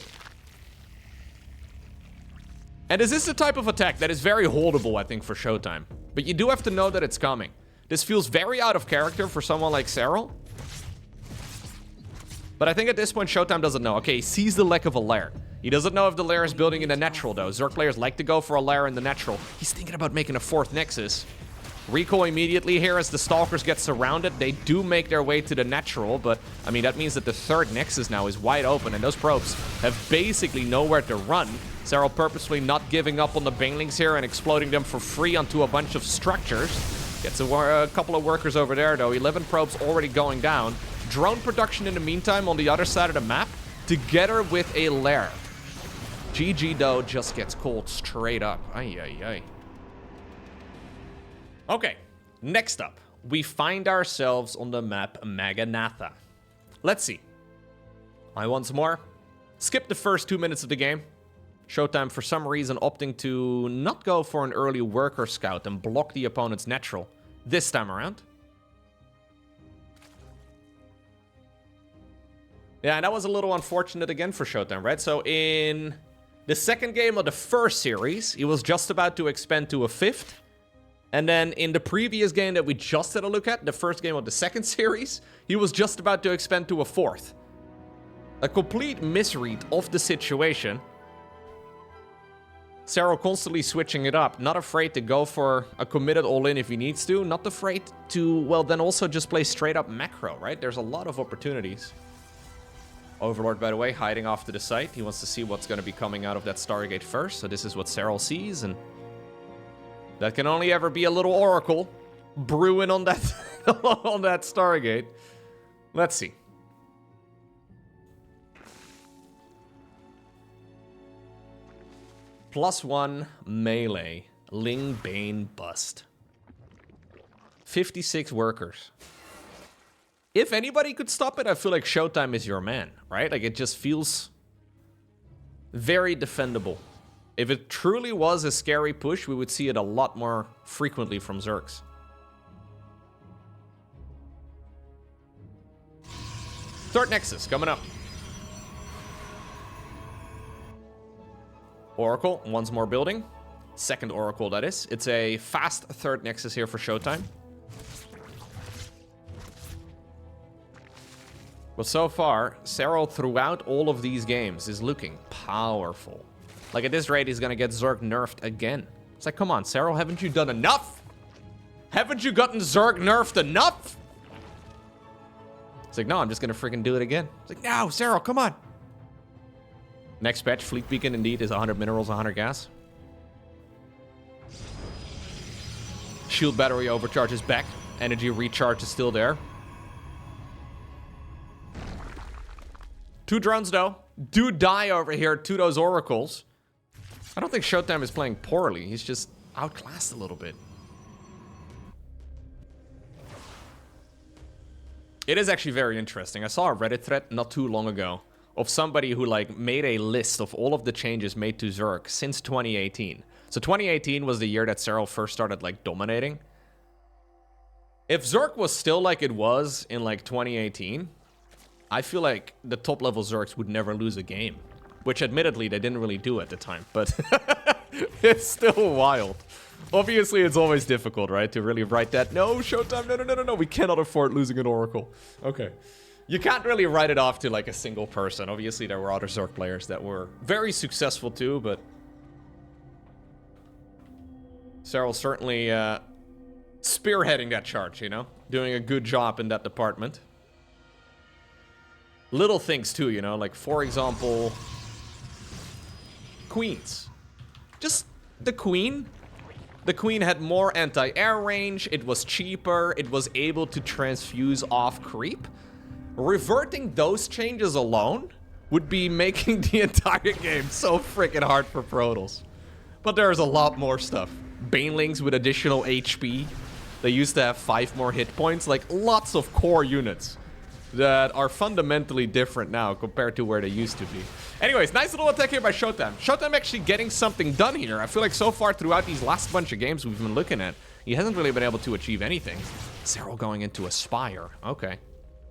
And this is the type of attack that is very holdable, I think, for ShoWTimE. But you do have to know that it's coming. This feels very out of character for someone like Serral. But I think at this point, ShoWTimE doesn't know. Okay, he sees the lack of a lair. He doesn't know if the lair is building in the natural, though. Zerg players like to go for a lair in the natural. He's thinking about making a 4th Nexus. Recall immediately here as the Stalkers get surrounded. They do make their way to the natural, but, I mean, that means that the 3rd Nexus now is wide open, and those probes have basically nowhere to run. Serral purposefully not giving up on the banelings here and exploding them for free onto a bunch of structures. Gets a couple of workers over there, though. 11 probes already going down. Drone production in the meantime on the other side of the map, together with a lair. GG, though, just gets called straight up. Ay, ay, ay. Okay, next up, we find ourselves on the map Maganatha. Let's see. I once more skip the first 2 minutes of the game. ShoWTimE, for some reason, opting to not go for an early worker scout and block the opponent's natural this time around. Yeah, and that was a little unfortunate again for ShoWTimE, right? So in the second game of the first series, he was just about to expand to a 5th. And then in the previous game that we just had a look at, the first game of the second series, he was just about to expand to a 4th. A complete misread of the situation. Serral constantly switching it up, not afraid to go for a committed all-in if he needs to, not afraid to, well, then also just play straight up macro, right? There's a lot of opportunities. Overlord, by the way, hiding off to the side. He wants to see what's going to be coming out of that Stargate first, so this is what Serral sees, and that can only ever be a little Oracle brewing on that, on that Stargate. Let's see. +1 melee. Ling Bane bust. 56 workers. If anybody could stop it, I feel like ShoWTimE is your man, right? Like, it just feels very defendable. If it truly was a scary push, we would see it a lot more frequently from Zergs. Third Nexus coming up. Oracle, once more building. Second Oracle, that is. It's a fast 3rd Nexus here for ShoWTimE. But so far, Serral throughout all of these games is looking powerful. Like, at this rate, he's gonna get Zerg nerfed again. It's like, come on, Serral, haven't you done enough? Haven't you gotten Zerg nerfed enough? It's like, no, I'm just gonna freaking do it again. It's like, no, Serral, come on. Next patch, Fleet Beacon indeed is 100 minerals, 100 gas. Shield battery overcharge is back. Energy recharge is still there. 2 drones, though. Do die over here to those oracles. I don't think ShoWTimE is playing poorly. He's just outclassed a little bit. It is actually very interesting. I saw a Reddit thread not too long ago of somebody who, like, made a list of all of the changes made to Zerg since 2018. So 2018 was the year that Serral first started, like, dominating. If Zerg was still like it was in, like, 2018, I feel like the top-level Zergs would never lose a game. Which, admittedly, they didn't really do at the time, but it's still wild. Obviously, it's always difficult, right, to really write that, no, ShoWTimE, no, we cannot afford losing an Oracle. Okay. You can't really write it off to, like, a single person. Obviously, there were other Zerg players that were very successful, too, but Serral certainly spearheading that charge, you know? Doing a good job in that department. Little things, too, you know? Like, for example, Queens. Just the Queen. The Queen had more anti-air range. It was cheaper. It was able to transfuse off creep. Reverting those changes alone would be making the entire game so freaking hard for Protoss. But there's a lot more stuff. Banelings with additional HP. they used to have 5 more hit points. Like, lots of core units that are fundamentally different now compared to where they used to be. Anyways, nice little attack here by ShoWTimE. ShoWTimE actually getting something done here. I feel like so far throughout these last bunch of games we've been looking at, he hasn't really been able to achieve anything. Serral going into a Spire. Okay.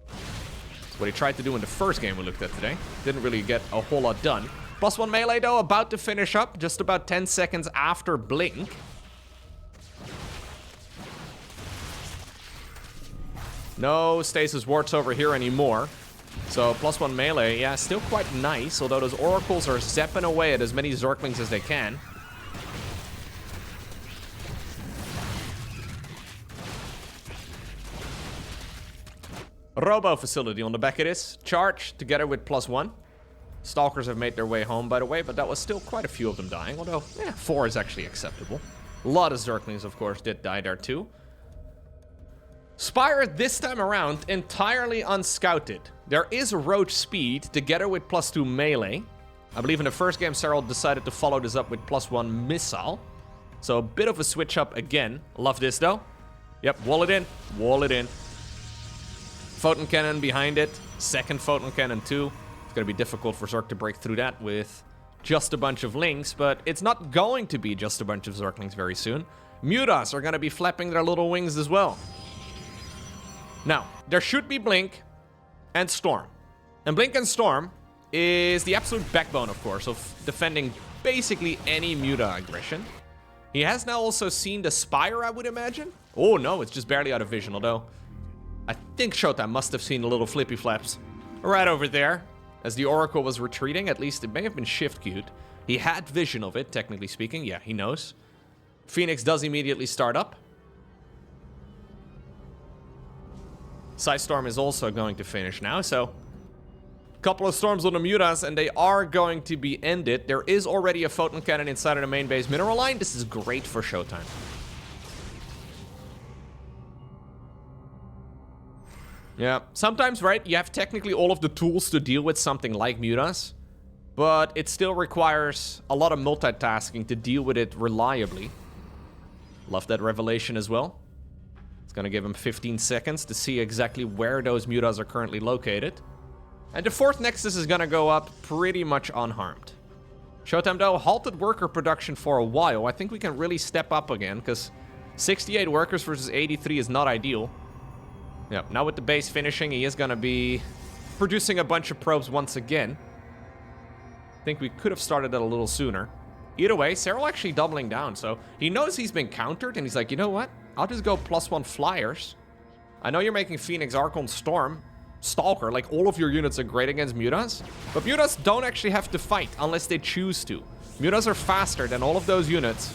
That's what he tried to do in the first game we looked at today. Didn't really get a whole lot done. +1 melee, though, about to finish up. Just about 10 seconds after Blink. No stasis wards over here anymore. So, +1 melee, yeah, still quite nice. Although those oracles are zapping away at as many Zerglings as they can. Robo facility on the back of this. Charge together with +1. Stalkers have made their way home, by the way, but that was still quite a few of them dying. Although, yeah, 4 is actually acceptable. A lot of Zerglings, of course, did die there too. Spire this time around entirely unscouted. There is roach speed together with +2 melee. I believe in the first game Serral decided to follow this up with +1 missile. So a bit of a switch up again. Love this though. Yep, wall it in. Wall it in. Photon cannon behind it. Second photon cannon too. It's going to be difficult for Zerg to break through that with just a bunch of Lings, but it's not going to be just a bunch of Zerglings very soon. Mutas are going to be flapping their little wings as well. Now, there should be Blink and Storm. And Blink and Storm is the absolute backbone, of course, of defending basically any Muta aggression. He has now also seen the Spire, I would imagine. Oh, no, it's just barely out of vision, although I think ShoWTimE must have seen the little flippy flaps right over there. As the Oracle was retreating, at least it may have been shift-queued. He had vision of it, technically speaking. Yeah, he knows. Phoenix does immediately start up. Storm is also going to finish now, so a couple of storms on the Mutas, and they are going to be ended. There is already a photon cannon inside of the main base mineral line. This is great for ShoWTimE. Yeah, sometimes, right, you have technically all of the tools to deal with something like Mutas, but it still requires a lot of multitasking to deal with it reliably. Love that revelation as well. It's going to give him 15 seconds to see exactly where those Mutas are currently located. And the 4th Nexus is going to go up pretty much unharmed. ShoWTimE, though, halted worker production for a while. I think we can really step up again, because 68 workers versus 83 is not ideal. Yep, now with the base finishing, he is going to be producing a bunch of probes once again. I think we could have started that a little sooner. Either way, Serral actually doubling down, so he knows he's been countered, and he's like, you know what? I'll just go +1 flyers. I know you're making Phoenix, Archon, Storm, Stalker, like all of your units are great against Mutas, but Mutas don't actually have to fight unless they choose to. Mutas are faster than all of those units.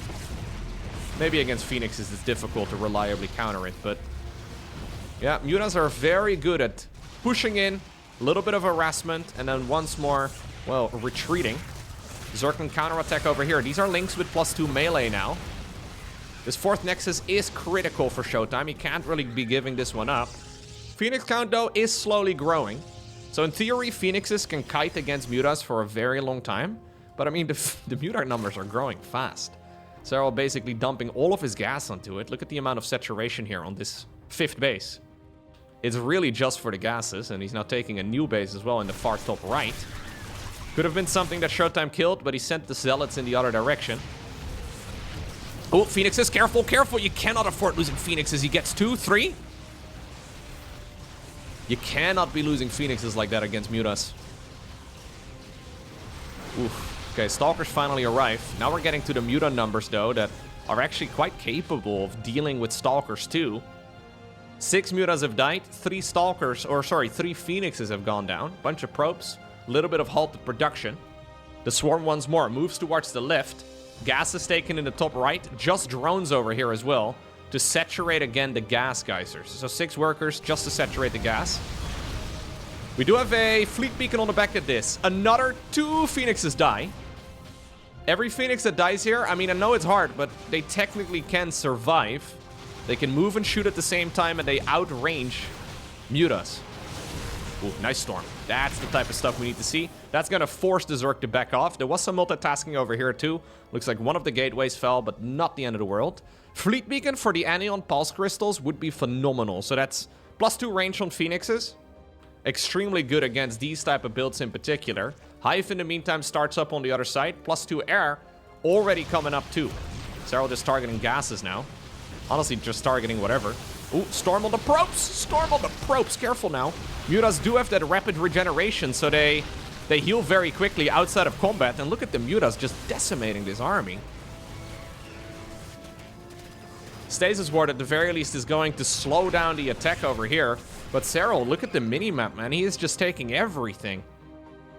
Maybe against Phoenixes it's difficult to reliably counter it, but yeah, Mutas are very good at pushing in, a little bit of harassment, and then once more, well, retreating. Zerg counterattack over here. These are links with +2 melee now. This 4th Nexus is critical for ShoWTimE. He can't really be giving this one up. Phoenix count, though, is slowly growing. So in theory, Phoenixes can kite against Mutas for a very long time. But I mean, the Muta numbers are growing fast. Serral basically dumping all of his gas onto it. Look at the amount of saturation here on this 5th base. It's really just for the gases, and he's now taking a new base as well in the far top right. Could have been something that ShoWTimE killed, but he sent the Zealots in the other direction. Oh, Phoenixes, careful, careful. You cannot afford losing Phoenixes. He gets 2, 3. You cannot be losing Phoenixes like that against Mutas. Oof. Okay, Stalkers finally arrive. Now we're getting to the Muta numbers, though, that are actually quite capable of dealing with Stalkers, too. 6 Mutas have died. 3 Stalkers, or sorry, 3 Phoenixes have gone down. Bunch of probes. A little bit of halted production. The Swarm once more moves towards the left. Gas is taken in the top right. Just drones over here as well to saturate again the gas geysers. So 6 workers just to saturate the gas. We do have a fleet beacon on the back of this. Another 2 Phoenixes die. Every Phoenix that dies here, I mean, I know it's hard, but they technically can survive. They can move and shoot at the same time, and they outrange Mutas. Ooh, nice Storm. That's the type of stuff we need to see. That's going to force the Zerg to back off. There was some multitasking over here, too. Looks like one of the gateways fell, but not the end of the world. Fleet Beacon for the Anion Pulse Crystals would be phenomenal. So that's +2 range on Phoenixes. Extremely good against these type of builds in particular. Hive in the meantime starts up on the other side. +2 air already coming up too. Serral just targeting gases now. Honestly, just targeting whatever. Ooh, Storm on the probes! Storm on the probes! Careful now. Mutas do have that rapid regeneration, so they heal very quickly outside of combat. And look at the Mutas just decimating this army. Stasis Ward at the very least is going to slow down the attack over here. But Serral, look at the mini-map, man. He is just taking everything.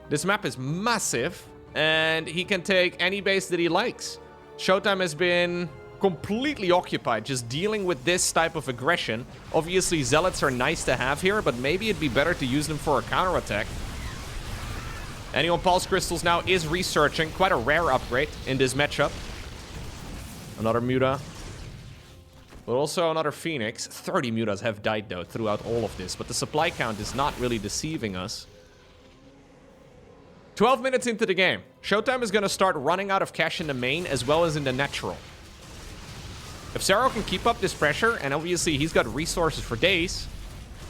This map is massive, and he can take any base that he likes. ShoWTimE has been completely occupied just dealing with this type of aggression. Obviously, Zealots are nice to have here, but maybe it'd be better to use them for a counterattack. Anion Pulse Crystals now is researching. Quite a rare upgrade in this matchup. Another Muta. But also another Phoenix. 30 Mutas have died, though, throughout all of this. But the supply count is not really deceiving us. 12 minutes into the game. ShoWTimE is going to start running out of cash in the main as well as in the natural. If Serral can keep up this pressure, and obviously he's got resources for days.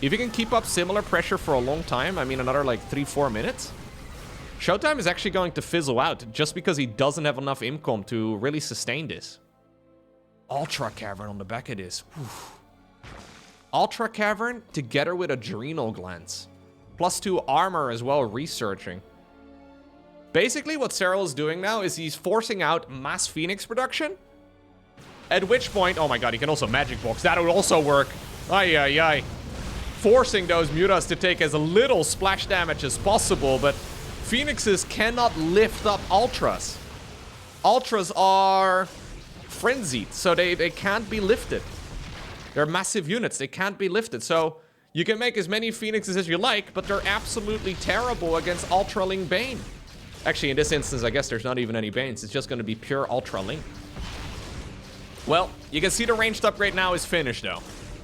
If he can keep up similar pressure for a long time, I mean another like 3-4 minutes, ShoWTimE is actually going to fizzle out just because he doesn't have enough income to really sustain this. Ultra Cavern on the back of this. Oof. Ultra Cavern together with Adrenal Glands. +2 armor as well, researching. Basically what Serral is doing now is he's forcing out mass Phoenix production. At which point, oh my god, he can also Magic Box. That would also work. Ay, ay, ay. Forcing those Mutas to take as little splash damage as possible, but Phoenixes cannot lift up Ultras. Ultras are frenzied, so they can't be lifted. They're massive units, they can't be lifted. So you can make as many Phoenixes as you like, but they're absolutely terrible against Ultraling Bane. Actually, in this instance, I guess there's not even any Banes. It's just going to be pure Ultraling. Well, you can see the ranged upgrade now is finished, though.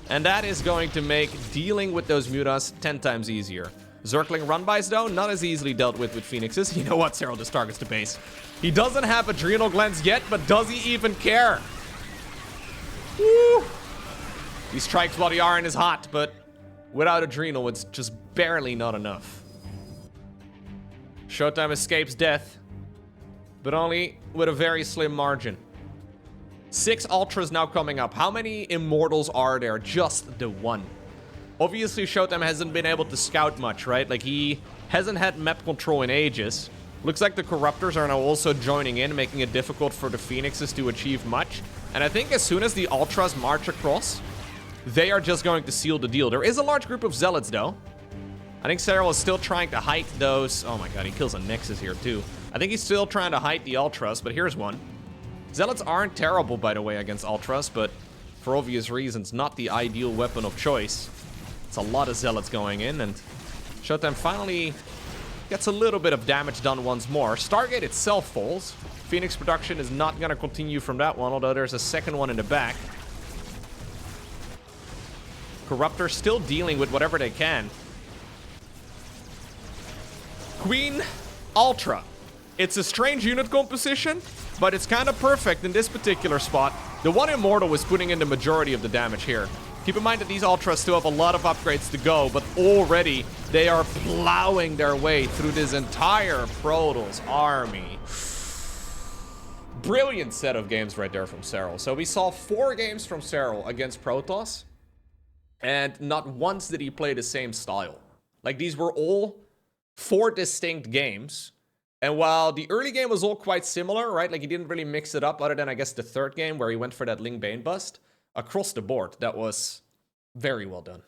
And that is going to make dealing with those Mutas 10 times easier. Zergling run-bys, though, not as easily dealt with Phoenixes. You know what? Serral just targets the base. He doesn't have Adrenal Glands yet, but does he even care? Woo! He strikes while the iron is hot, but without Adrenal, it's just barely not enough. ShoWTimE escapes death, but only with a very slim margin. 6 Ultras now coming up. How many Immortals are there? Just the one. Obviously, ShoWTimE hasn't been able to scout much, right? Like, he hasn't had map control in ages. Looks like the Corruptors are now also joining in, making it difficult for the Phoenixes to achieve much. And I think as soon as the Ultras march across, they are just going to seal the deal. There is a large group of Zealots, though. I think Serral is still trying to hide those. Oh my god, he kills a Nexus here, too. I think he's still trying to hide the Ultras, but here's one. Zealots aren't terrible, by the way, against Ultras, but for obvious reasons, not the ideal weapon of choice. It's a lot of Zealots going in, and ShoWTimE finally gets a little bit of damage done once more. Stargate itself falls. Phoenix production is not going to continue from that one, although there's a second one in the back. Corruptor still dealing with whatever they can. Queen Ultra. It's a strange unit composition, but it's kind of perfect in this particular spot. The one Immortal is putting in the majority of the damage here. Keep in mind that these Ultras still have a lot of upgrades to go, but already they are plowing their way through this entire Protoss army. Brilliant set of games right there from Serral. So we saw 4 games from Serral against Protoss, and not once did he play the same style. Like, these were all 4 distinct games. And while the early game was all quite similar, right? Like, he didn't really mix it up other than, I guess, the third game where he went for that Ling Bane bust. Across the board, that was very well done.